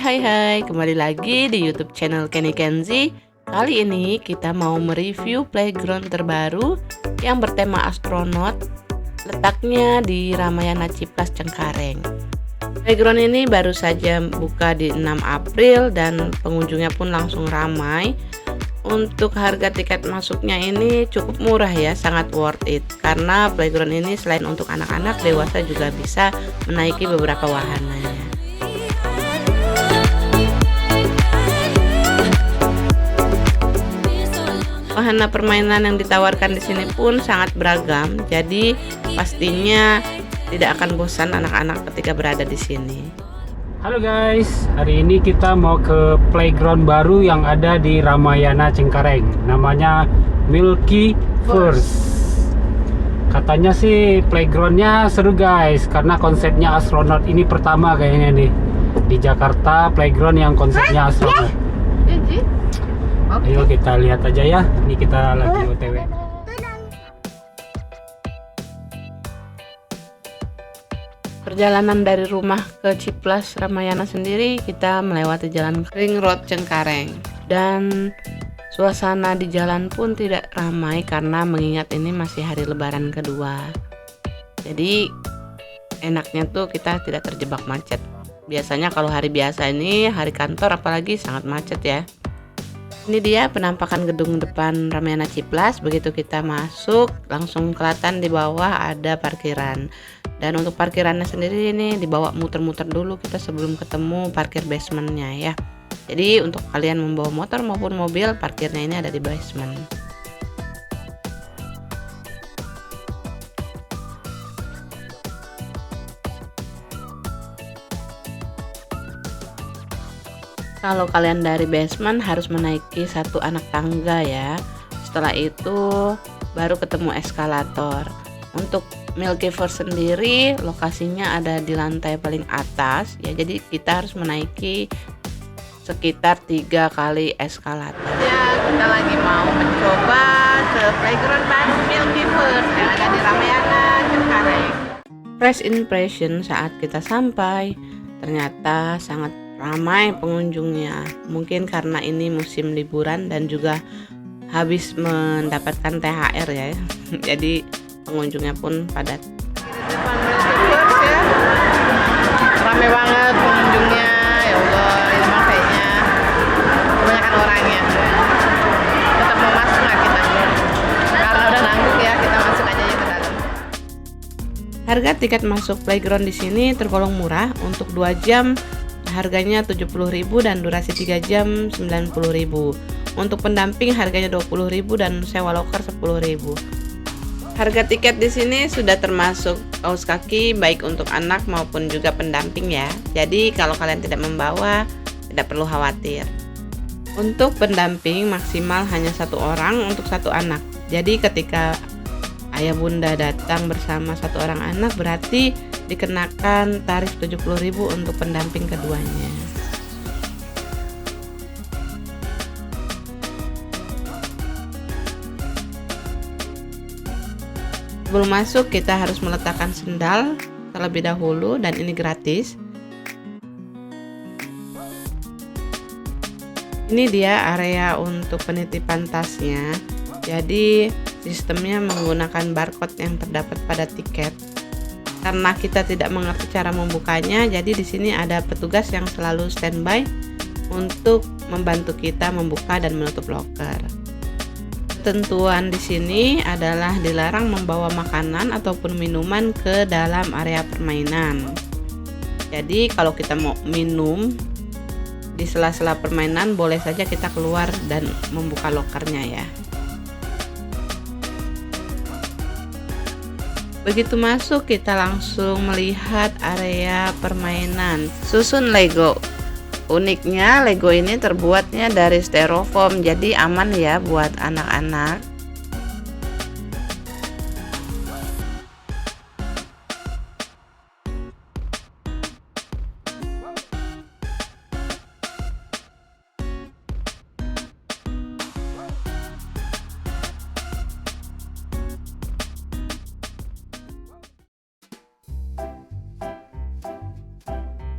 Hai, kembali lagi di YouTube channel Kenny Kenzi. Kali ini kita mau mereview playground terbaru yang bertema astronot, letaknya di Ramayana Ciplas Cengkareng. Playground ini baru saja buka di 6 April dan pengunjungnya pun langsung ramai. Untuk harga tiket masuknya ini cukup murah ya, sangat worth it. Karena playground ini selain untuk anak-anak, dewasa juga bisa menaiki beberapa wahananya. Wahana permainan yang ditawarkan di sini pun sangat beragam, jadi pastinya tidak akan bosan anak-anak ketika berada di sini. Halo guys, hari ini kita mau ke playground baru yang ada di Ramayana Cengkareng. Namanya Milky First. Katanya sih playgroundnya seru guys, karena konsepnya astronot. Ini pertama kayaknya nih di Jakarta playground yang konsepnya astronot. Ayo kita lihat aja ya. Ini kita lagi OTW. Perjalanan dari rumah ke Ciplas Ramayana sendiri, kita melewati jalan Ring Road Cengkareng. Dan suasana di jalan pun tidak ramai karena mengingat ini masih hari lebaran kedua. Jadi enaknya tuh kita tidak terjebak macet. Biasanya kalau hari biasa ini, hari kantor apalagi sangat macet ya. Ini dia penampakan gedung depan Ramayana Ciplas. Begitu kita masuk, langsung kelihatan di bawah ada parkiran. Dan untuk parkirannya sendiri ini dibawa muter-muter dulu kita sebelum ketemu parkir basementnya ya. Jadi untuk kalian membawa motor maupun mobil, parkirnya ini ada di basement. Kalau kalian dari basement harus menaiki satu anak tangga ya. Setelah itu baru ketemu eskalator. Untuk Milky First sendiri lokasinya ada di lantai paling atas ya. Jadi kita harus menaiki sekitar 3 kali eskalator. Ya, kita lagi mau mencoba ke playground baru Milky First yang ada di Ramayana Cengkareng. First impression saat kita sampai, ternyata sangat ramai pengunjungnya. Mungkin karena ini musim liburan dan juga habis mendapatkan THR ya. Jadi pengunjungnya pun padat. Ramai banget pengunjungnya. Ya Allah, ini mah kayaknya kebanyakan orangnya. Tetap mau masuk nggak kita? Karena udah ngangguk ya, kita masuk aja ya ke dalam. Harga tiket masuk playground di sini tergolong murah. Untuk 2 jam harganya 70.000 dan durasi 3 jam 90.000. Untuk pendamping harganya 20.000 dan sewa loker 10.000. Harga tiket di sini sudah termasuk kaos kaki baik untuk anak maupun juga pendamping ya. Jadi kalau kalian tidak membawa tidak perlu khawatir. Untuk pendamping maksimal hanya 1 orang untuk 1 anak. Jadi ketika ayah bunda datang bersama 1 orang anak berarti dikenakan tarif 70.000 untuk pendamping keduanya. Sebelum masuk kita harus meletakkan sendal terlebih dahulu dan ini gratis. Ini dia area untuk penitipan tasnya. Jadi sistemnya menggunakan barcode yang terdapat pada tiket. Karena kita tidak mengerti cara membukanya, jadi di sini ada petugas yang selalu standby untuk membantu kita membuka dan menutup loker. Ketentuan di sini adalah dilarang membawa makanan ataupun minuman ke dalam area permainan. Jadi kalau kita mau minum di sela-sela permainan boleh saja kita keluar dan membuka lokernya ya. Begitu masuk kita langsung melihat area permainan susun Lego. Uniknya Lego ini terbuatnya dari styrofoam, jadi aman ya buat anak-anak.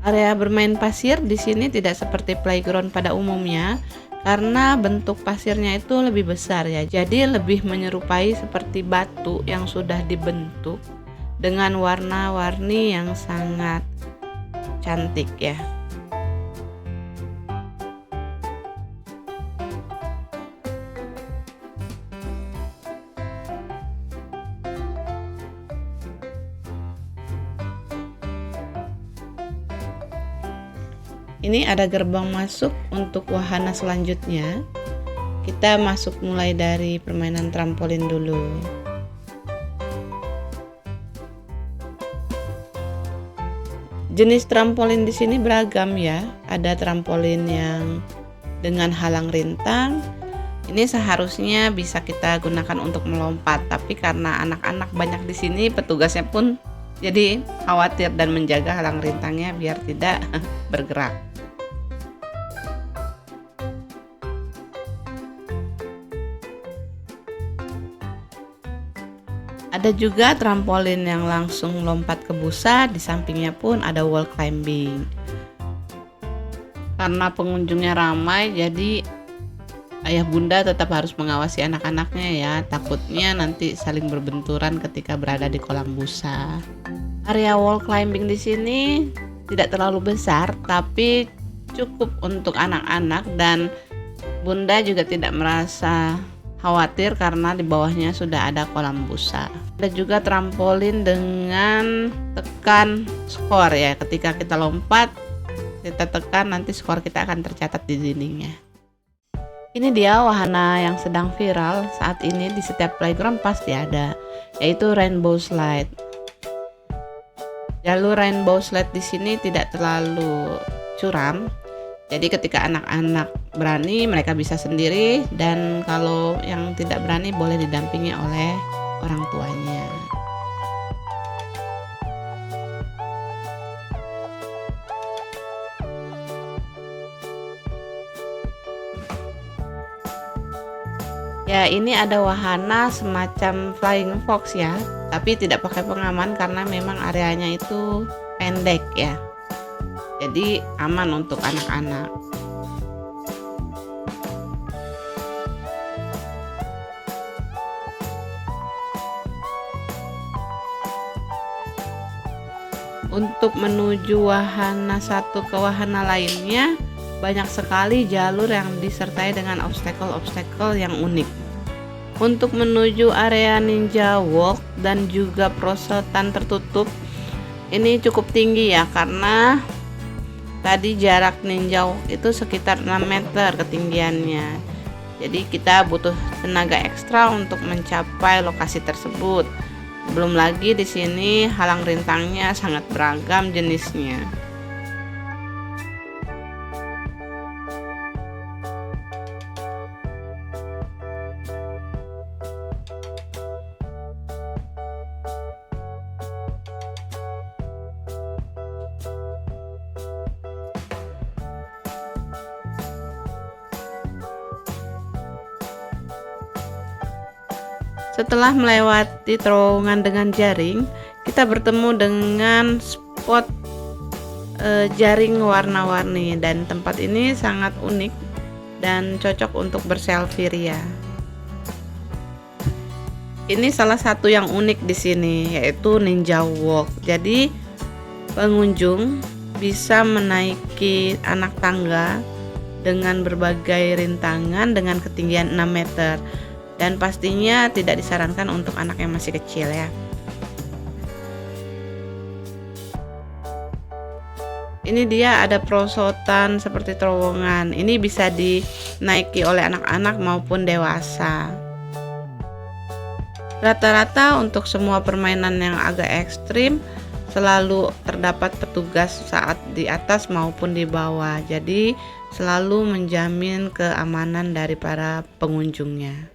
Area bermain pasir di sini tidak seperti playground pada umumnya karena bentuk pasirnya itu lebih besar ya. Jadi lebih menyerupai seperti batu yang sudah dibentuk dengan warna-warni yang sangat cantik ya. Ini ada gerbang masuk untuk wahana selanjutnya. Kita masuk mulai dari permainan trampolin dulu. Jenis trampolin di sini beragam ya. Ada trampolin yang dengan halang rintang. Ini seharusnya bisa kita gunakan untuk melompat, tapi karena anak-anak banyak di sini, petugasnya pun jadi khawatir dan menjaga halang rintangnya biar tidak bergerak. Ada juga trampolin yang langsung lompat ke busa, di sampingnya pun ada wall climbing. Karena pengunjungnya ramai, jadi ayah bunda tetap harus mengawasi anak-anaknya ya, takutnya nanti saling berbenturan ketika berada di kolam busa. Area wall climbing di sini tidak terlalu besar, tapi cukup untuk anak-anak dan bunda juga tidak merasa khawatir karena di bawahnya sudah ada kolam busa. Ada juga trampolin dengan tekan skor ya, ketika kita lompat kita tekan, nanti skor kita akan tercatat di dindingnya. Ini dia wahana yang sedang viral saat ini di setiap playground pasti ada, yaitu rainbow slide. Jalur rainbow slide di sini tidak terlalu curam, jadi ketika anak-anak berani mereka bisa sendiri, dan kalau yang tidak berani boleh didampingi oleh orang tuanya. Ya, ini ada wahana semacam flying fox ya, tapi tidak pakai pengaman karena memang areanya itu pendek ya. Jadi aman untuk anak-anak. Untuk menuju wahana satu ke wahana lainnya, banyak sekali jalur yang disertai dengan obstacle-obstacle yang unik. Untuk menuju area ninja walk dan juga perosotan tertutup, ini cukup tinggi ya, karena tadi jarak ninja walk itu sekitar 6 meter ketinggiannya. Jadi kita butuh tenaga ekstra untuk mencapai lokasi tersebut. Belum lagi di sini halang rintangnya sangat beragam jenisnya. Setelah melewati terowongan dengan jaring, kita bertemu dengan spot jaring warna-warni, dan tempat ini sangat unik dan cocok untuk berselfie ria. Ini salah satu yang unik di sini, yaitu ninja walk. Jadi pengunjung bisa menaiki anak tangga dengan berbagai rintangan dengan ketinggian 6 meter. Dan pastinya tidak disarankan untuk anak yang masih kecil ya. Ini dia ada perosotan seperti terowongan. Ini bisa dinaiki oleh anak-anak maupun dewasa. Rata-rata untuk semua permainan yang agak ekstrim selalu terdapat petugas saat di atas maupun di bawah. Jadi selalu menjamin keamanan dari para pengunjungnya.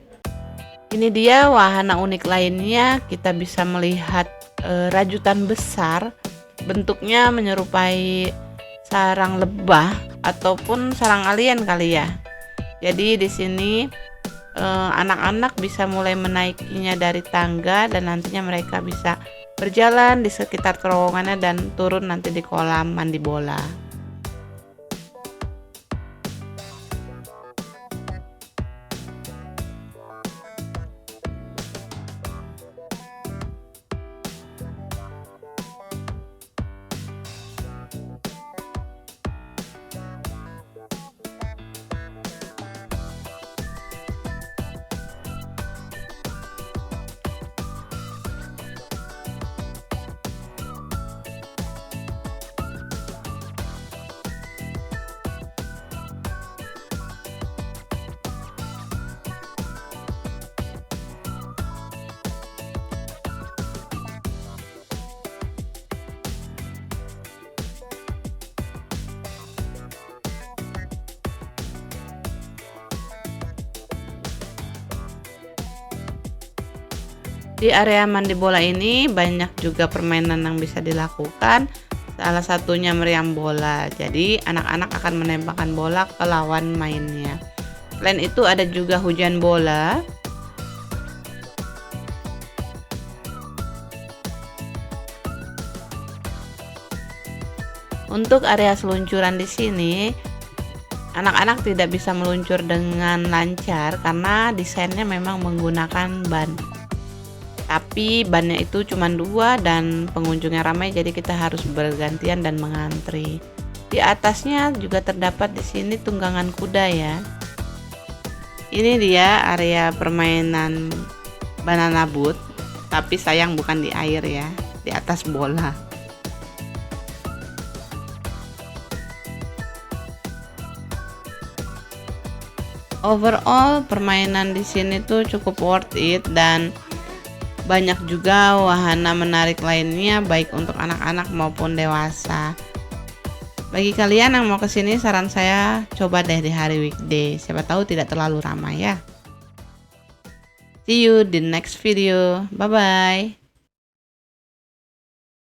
Ini dia wahana unik lainnya. Kita bisa melihat rajutan besar, bentuknya menyerupai sarang lebah ataupun sarang alien kali ya. Jadi di sini anak-anak bisa mulai menaikinya dari tangga, dan nantinya mereka bisa berjalan di sekitar terowongannya dan turun nanti di kolam mandi bola. Di area mandi bola ini banyak juga permainan yang bisa dilakukan. Salah satunya meriam bola. Jadi anak-anak akan menembakkan bola ke lawan mainnya. Selain itu ada juga hujan bola. Untuk area seluncuran di sini, anak-anak tidak bisa meluncur dengan lancar karena desainnya memang menggunakan ban. Tapi bannya itu cuma 2 dan pengunjungnya ramai, jadi kita harus bergantian dan mengantri. Di atasnya juga terdapat di sini tunggangan kuda ya. Ini dia area permainan banana boat, tapi sayang bukan di air ya, di atas bola. Overall permainan di sini tuh cukup worth it dan banyak juga wahana menarik lainnya baik untuk anak-anak maupun dewasa. Bagi kalian yang mau kesini, saran saya coba deh di hari weekday, siapa tahu tidak terlalu ramai ya. See you di next video, bye bye.